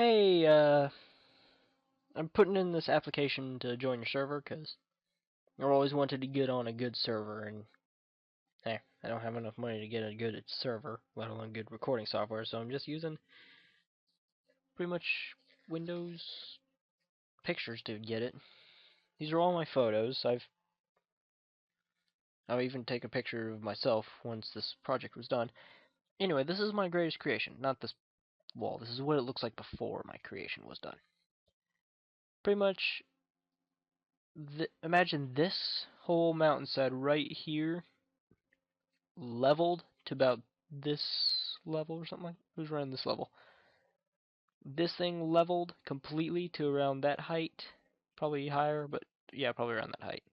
Hey, I'm putting in this application to join your server because I've always wanted to get on a good server, and hey, I don't have enough money to get a good server, let alone good recording software, so I'm just using pretty much Windows pictures to get it. These are all my photos. I'll even take a picture of myself once this project was done. Anyway, this is my greatest creation, not this wall. This is what it looks like before my creation was done. Pretty much, imagine this whole mountainside right here leveled to about this level or something like that. It was around this level. This thing leveled completely to around that height. Probably higher, but yeah, probably around that height.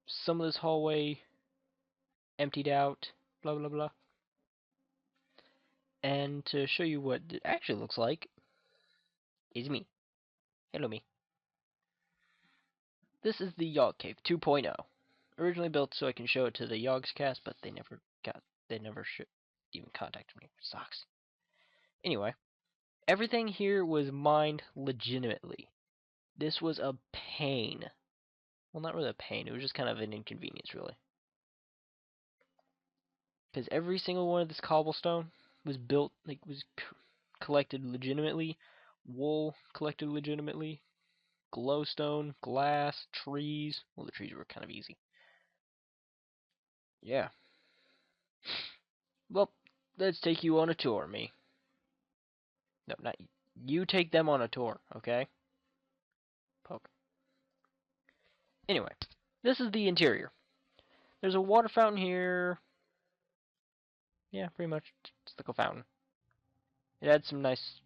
Some of this hallway emptied out, blah blah blah. And to show you what it actually looks like is me. Hello me. This is the yogcave 2.0. Originally built so I can show it to the yogscast, but they never even contacted me, which sucks. Anyway, everything here was mined legitimately. This was a pain. Well, not really a pain. It was just kind of an inconvenience, really. Because every single one of this cobblestone was built, was collected legitimately. Wool collected legitimately. Glowstone, glass, trees. Well, the trees were kind of easy. Yeah. Well, let's take you on a tour, me. No, not you. You take them on a tour, okay? Poke. Anyway, this is the interior. There's a water fountain here. Yeah, pretty much just like a fountain. It adds some nice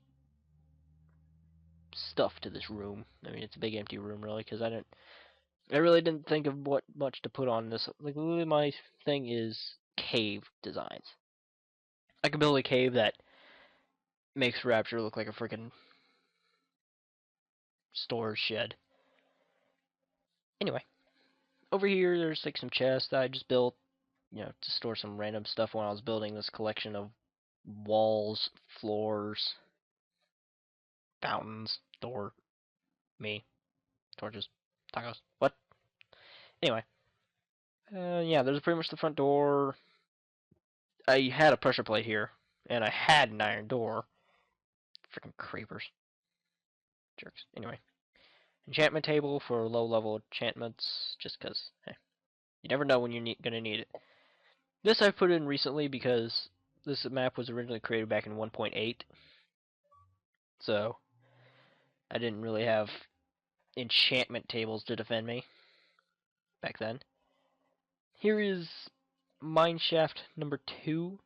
stuff to this room. I mean, it's a big empty room, really, because I really didn't think of what much to put on this. Like, literally, my thing is cave designs. I could build a cave that makes Rapture look like a freaking storage shed. Anyway, over here, there's like some chests that I just built, to store some random stuff when I was building this collection of walls, floors, fountains, door, me, torches, tacos. What? Anyway, yeah, there's pretty much the front door. I had a pressure plate here, and I had an iron door. Freaking creepers. Jerks. Anyway, enchantment table for low-level enchantments, just because, you never know when you're gonna need it. This I put in recently because this map was originally created back in 1.8, so I didn't really have enchantment tables to defend me back then. Here is mineshaft number 2.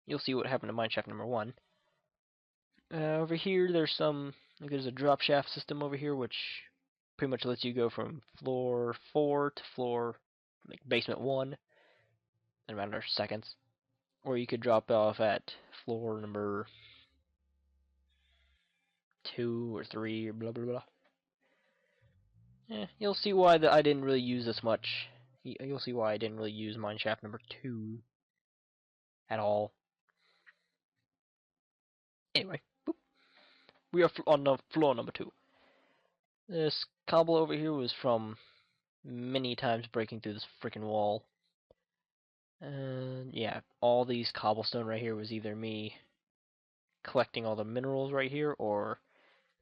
You'll see what happened to mineshaft number 1. Over here, there's a drop shaft system over here, which pretty much lets you go from floor 4 to basement 1 in a matter of seconds. Or you could drop off at floor number 2 or 3 or blah blah blah. You'll see why I didn't really use this much. You'll see why I didn't really use mineshaft number 2 at all. Anyway, boop. We are on floor number 2. This cobble over here was from many times breaking through this freaking wall. And yeah, all these cobblestone right here was either me collecting all the minerals right here or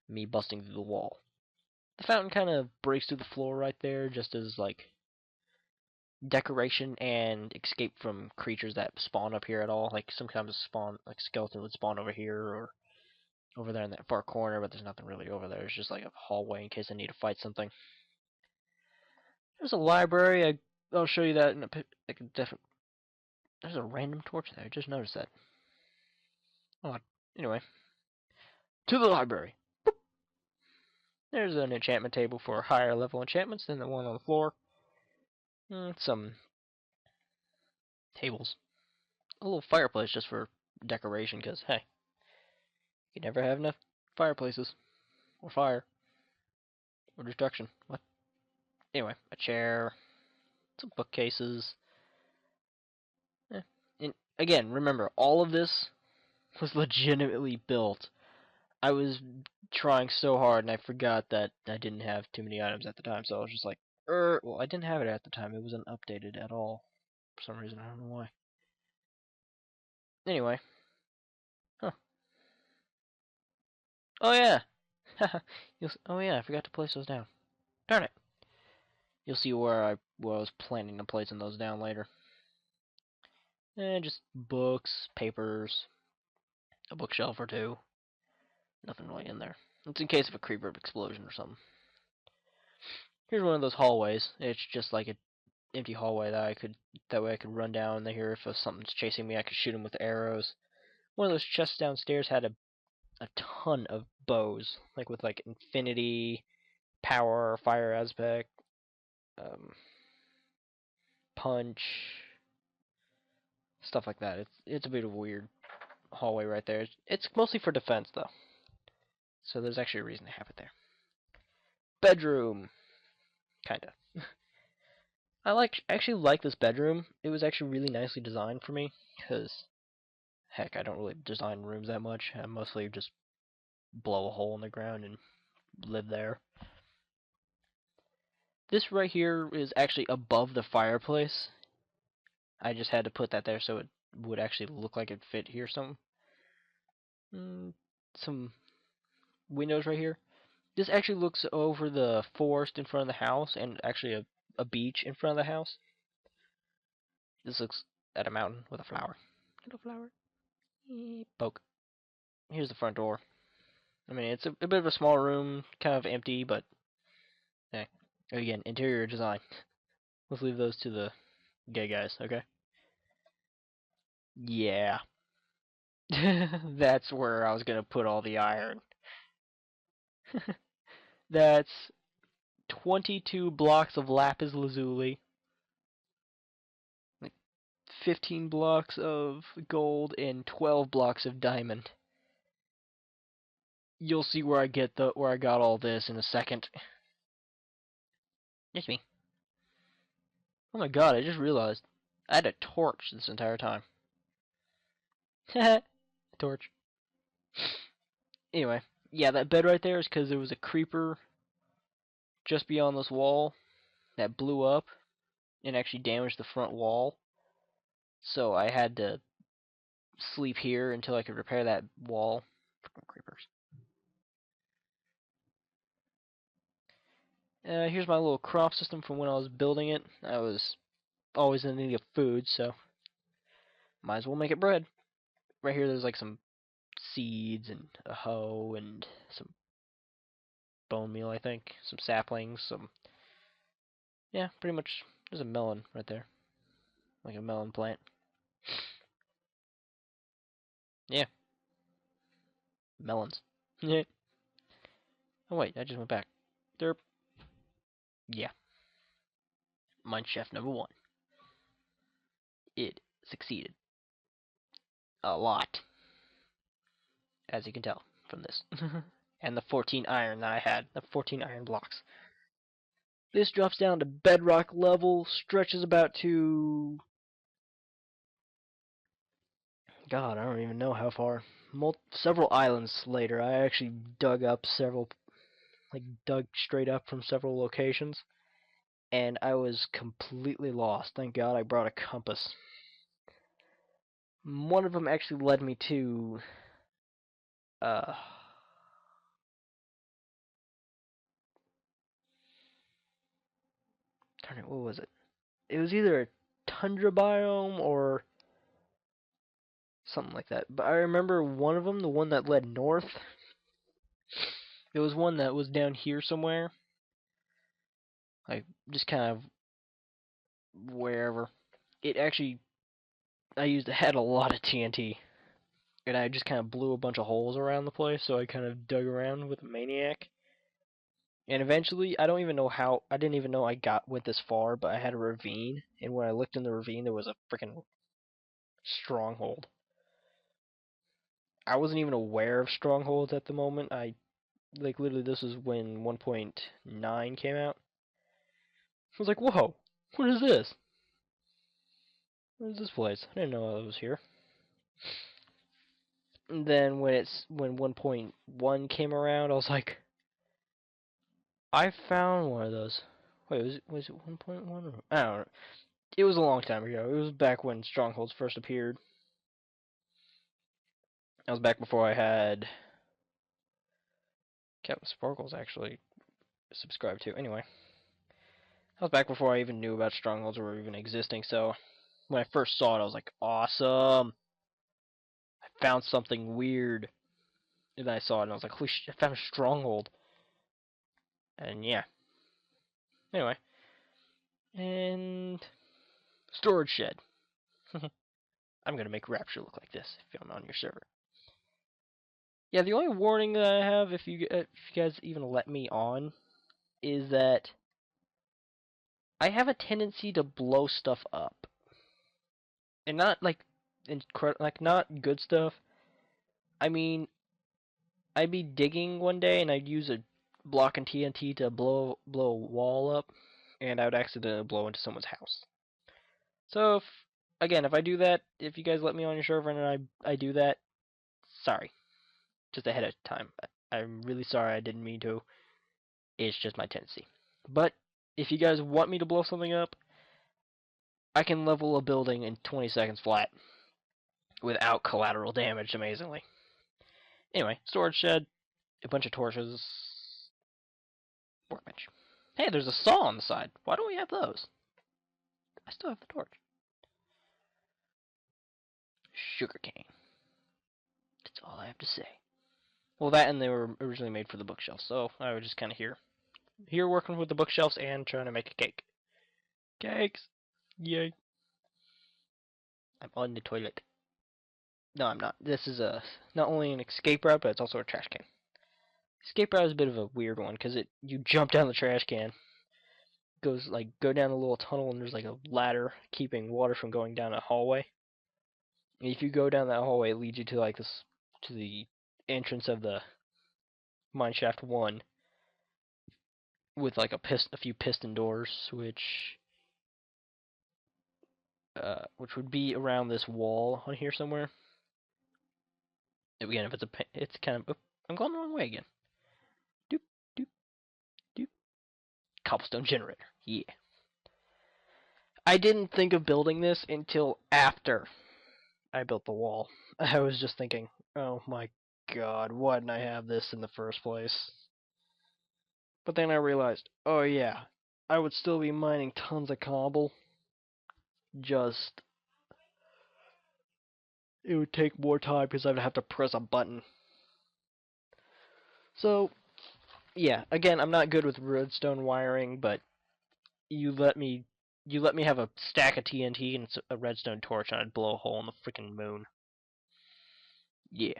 me busting through the wall. The fountain kind of breaks through the floor right there just as like decoration and escape from creatures that spawn up here at all. Like sometimes spawn, like skeleton would spawn over here or over there in that far corner, but there's nothing really over there. It's just like a hallway in case I need to fight something. There's a library. I'll show you that in like a different. There's a random torch there. I just noticed that. Oh, anyway, to the library. Boop. There's an enchantment table for higher level enchantments than the one on the floor. Some tables. A little fireplace just for decoration, because hey, you never have enough fireplaces or fire or destruction. What? Anyway, a chair, some bookcases. And again, remember, all of this was legitimately built I was trying so hard and I forgot that I didn't have too many items at the time, so I was just like, well, I didn't have it at the time. It wasn't updated at all for some reason. I don't know why. Anyway, huh? Oh yeah, oh yeah, I forgot to place those down. Darn it. You'll see where I was planning on placing those down later. And just books, papers, a bookshelf or two. Nothing really in there. It's in case of a creeper explosion or something. Here's one of those hallways. It's just like an empty hallway that way I could run down here if something's chasing me. I could shoot them with arrows. One of those chests downstairs had a ton of bows, like with like infinity, power, fire aspect, um, punch, stuff like that. It's a bit of a weird hallway right there. It's mostly for defense though, so there's actually a reason to have it there. Bedroom, kinda. Actually like this bedroom. It was actually really nicely designed for me, because heck, I don't really design rooms that much. I mostly just blow a hole in the ground and live there. This right here is actually above the fireplace. I just had to put that there so it would actually look like it fit here some windows right here. This actually looks over the forest in front of the house and actually a beach in front of the house. This looks at a mountain with a flower. Hello, flower. Poke. Here's the front door. I mean, it's a bit of a small room, kind of empty, but eh. Again, interior design. Let's leave those to the gay guys, okay? Yeah. That's where I was gonna put all the iron. That's 22 blocks of lapis lazuli, like 15 blocks of gold, and 12 blocks of diamond. You'll see where I got all this in a second. It's me. Oh my god, I just realized I had a torch this entire time. Torch. Anyway, yeah, that bed right there is because there was a creeper just beyond this wall that blew up and actually damaged the front wall. So I had to sleep here until I could repair that wall. Freaking creepers. Here's my little crop system from when I was building it. I was always in need of food, so might as well make it bread. Right here there's like some seeds and a hoe and some bone meal, I think. Some saplings, yeah, pretty much. There's a melon right there. Like a melon plant. Yeah, melons. Yeah. Oh wait, I just went back. Derp. Yeah. Mineshafts number 1. It succeeded. A lot. As you can tell from this. And the 14 iron that I had. The 14 iron blocks. This drops down to bedrock level, stretches about to... God, I don't even know how far. Several islands later, I actually dug up several... Like, dug straight up from several locations. And I was completely lost. Thank God I brought a compass. One of them actually led me to... Uh... Darn it, what was it? It was either a tundra biome or something like that. But I remember one of them, the one that led north. There was one that was down here somewhere. Like, just kind of wherever. It actually, had a lot of TNT. And I just kind of blew a bunch of holes around the place, so I kind of dug around with a maniac. And eventually, I didn't even know went this far, but I had a ravine. And when I looked in the ravine, there was a freaking stronghold. I wasn't even aware of strongholds at the moment. Like, literally, this was when 1.9 came out. I was like, whoa, what is this? What is this place? I didn't know it was here. And then when 1.1 came around, I was like, I found one of those. Wait, was it 1.1? I don't know. It was a long time ago. It was back when Strongholds first appeared. That was back before I had Captain Sparkles actually subscribed to. Anyway, that was back before I even knew about Strongholds or even existing. So when I first saw it, I was like, awesome! I found something weird. And then I saw it and I was like, holy shit, I found a Stronghold. And yeah. Anyway. And storage shed. I'm gonna make Rapture look like this if I'm on your server. Yeah, the only warning that I have, if you guys even let me on, is that I have a tendency to blow stuff up, and not like not good stuff. I mean, I'd be digging one day and I'd use a block and TNT to blow a wall up, and I would accidentally blow into someone's house. So if I do that, if you guys let me on your server and I do that, sorry, just ahead of time. I'm really sorry. I didn't mean to. It's just my tendency. But if you guys want me to blow something up, I can level a building in 20 seconds flat without collateral damage, amazingly. Anyway, storage shed, a bunch of torches, workbench. Hey, there's a saw on the side. Why don't we have those? I still have the torch. Sugarcane. That's all I have to say. Well, that and they were originally made for the bookshelf, so I was just kind of here working with the bookshelves and trying to make a cake. Cakes! Yay! I'm on the toilet. No, I'm not. This is not only an escape route, but it's also a trash can. Escape route is a bit of a weird one because you jump down the trash can, go down a little tunnel, and there's like a ladder keeping water from going down a hallway. And if you go down that hallway, it leads you to to the entrance of the Mineshaft 1 with like a few piston doors, which would be around this wall on here somewhere. Again, if it's kind of, oh, I'm going the wrong way again. Doop doop doop. Cobblestone generator. Yeah. I didn't think of building this until after I built the wall. I was just thinking, oh my god, why didn't I have this in the first place? But then I realized, oh yeah, I would still be mining tons of cobble. Just, it would take more time because I would have to press a button. So, yeah, again, I'm not good with redstone wiring, but you let me have a stack of TNT and a redstone torch, and I'd blow a hole in the freaking moon. Yeah.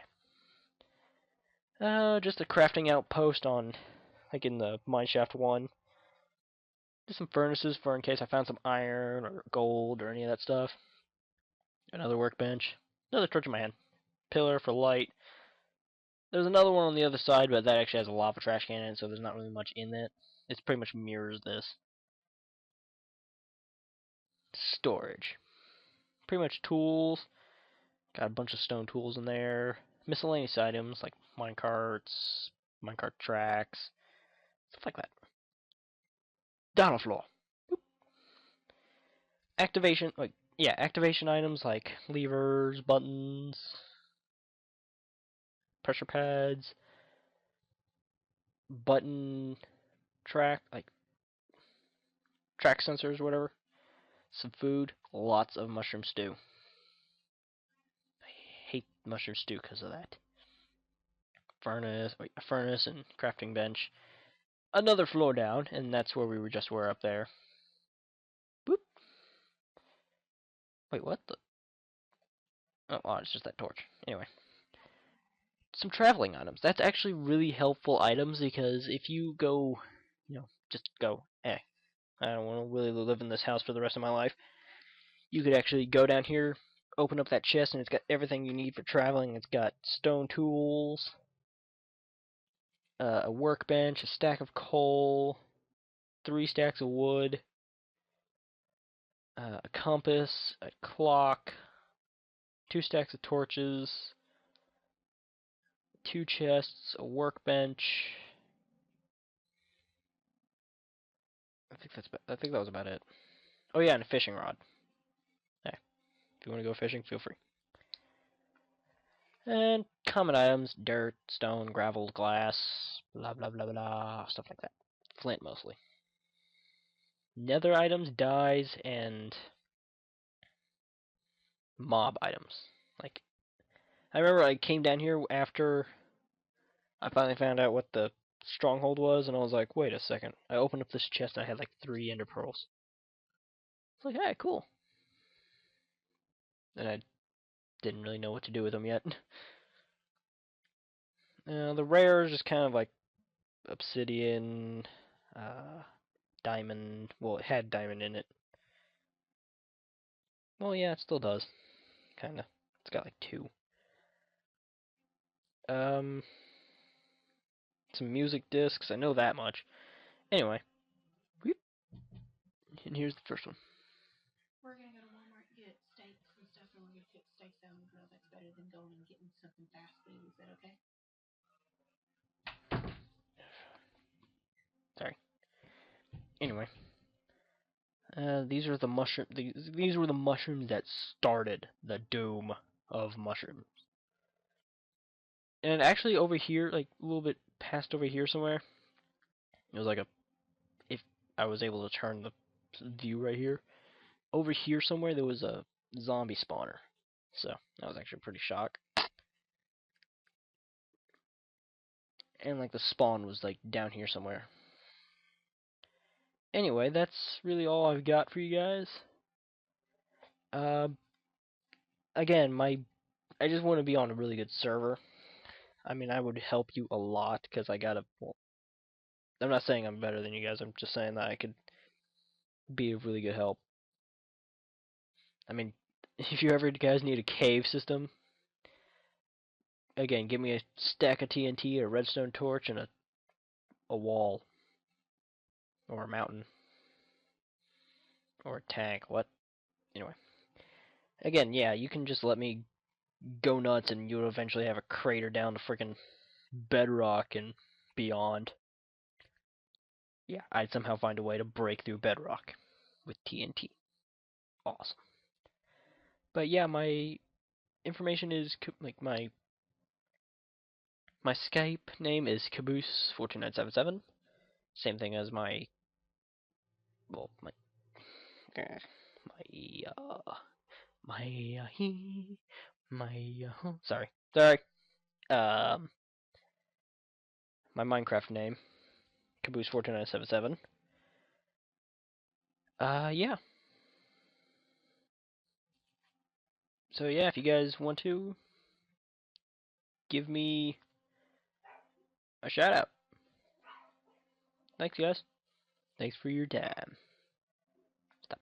Just a crafting outpost in the Mineshaft 1. Just some furnaces for in case I found some iron or gold or any of that stuff. Another workbench. Another torch in my hand. Pillar for light. There's another one on the other side, but that actually has a lava trash can in it, so there's not really much in it. It pretty much mirrors this. Storage. Pretty much tools. Got a bunch of stone tools in there. Miscellaneous items like minecarts, minecart tracks, stuff like that. Down the floor. Boop. Activation items like levers, buttons, pressure pads, button track sensors, whatever. Some food, lots of mushroom stew. I hate mushroom stew because of that. A furnace and crafting bench. Another floor down, and that's where we were up there. Boop. Wait, what the? Oh, it's just that torch. Anyway. Some traveling items. That's actually really helpful items because if you go, just go, I don't want to really live in this house for the rest of my life. You could actually go down here, open up that chest, and it's got everything you need for traveling. It's got stone tools, a workbench, a stack of coal, 3 stacks of wood, a compass, a clock, 2 stacks of torches, 2 chests, a workbench. I think that was about it. Oh yeah, and a fishing rod. Hey, if you want to go fishing, feel free. And common items: dirt, stone, gravel, glass, blah blah blah blah, stuff like that. Flint mostly. Nether items, dyes, and mob items. Like, I remember I came down here after I finally found out what the stronghold was, and I was like, wait a second. I opened up this chest and I had like 3 ender pearls. It's like, hey, cool. And I didn't really know what to do with them yet. The rares just kind of like obsidian, diamond. Well, it had diamond in it. Well, yeah, it still does. Kinda. It's got like 2. Um, some music discs. I know that much. Anyway, whoop, and here's the first one. We're gonna go to Walmart and get steaks and stuff, and we're gonna cook steaks out on the grill. That's better than going and getting something fast food. Is that okay? Sorry. Anyway, these are the mushroom. These were the mushrooms that started the doom of mushrooms. And actually, over here, like a little bit past over here somewhere, it was like a. If I was able to turn the view right here, over here somewhere there was a zombie spawner. So that was actually pretty shock. And like the spawn was like down here somewhere. Anyway, that's really all I've got for you guys. Um, again, I just want to be on a really good server. I mean, I would help you a lot because I got a. Well, I'm not saying I'm better than you guys. I'm just saying that I could be of really good help. I mean, if you ever guys need a cave system, again, give me a stack of TNT, a redstone torch, and a wall or a mountain or a tank. What? Anyway, again, yeah, you can just let me go nuts, and you'll eventually have a crater down to freaking bedrock and beyond. Yeah, I'd somehow find a way to break through bedrock with TNT. Awesome. But yeah, my information is like my Skype name is Caboose42977. Same thing as my well my my he my sorry um my Minecraft name Caboose42977. Yeah. So yeah, if you guys want to give me a shout out. Thanks guys. Thanks for your time.